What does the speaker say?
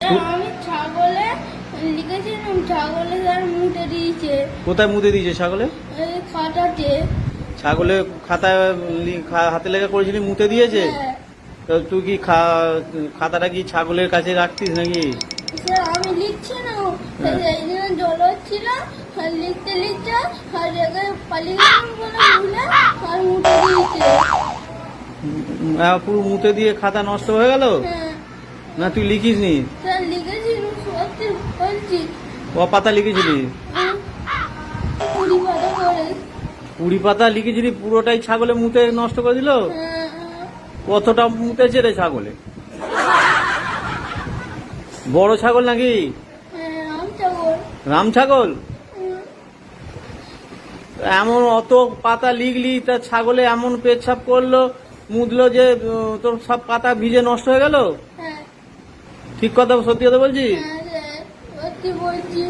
আমি ছাগলে লিখেছিলাম, ছাগলে তার মুটে দিয়েছে। কোথায় মুতে দিয়েছে ছাগলে? এই খাটাতে। ছাগলে খাতায় হাতে লেখা করেছিলি, মুতে দিয়েছে? হ্যাঁ। তো তুই কি খাতাটা কি ছাগলের কাছে রাখতিস নাকি? স্যার আমি লিখছি না, এই জন্য জল হচ্ছিল, আর লিখতে লিখতে আর জায়গায় পালিয়ে গেলাম বলে ভুলে আর মুটে দিয়েছে। পুরো মুতে দিয়ে খাতা নষ্ট হয়ে গেল? হ্যাঁ না তুই লিখিস নি? স্যার লিখেছি, সত্যি বলছি। ক পাতা লিখেছিলি? 20 পাতা করে। 20 পাতা লিখেছিলি, পুরোটাই ছাগলে মুতে নষ্ট করে দিল? হ্যাঁ, কতটা মুতেছে রে ছাগলে? বড় ছাগল নাকি? হ্যাঁ, আমি ছাগল। রাম ছাগল? হুম, এমন অত পাতা লিখলি, তা ছাগলে এমন পেচ্ছাপ করলো, মুদলো যে তোর সব পাতা ভিজে নষ্ট হয়ে গেল? হ্যাঁ, ঠিক কথা, সত্যি কথা বলছি? হ্যাঁ স্যার, সত্যি বলছি।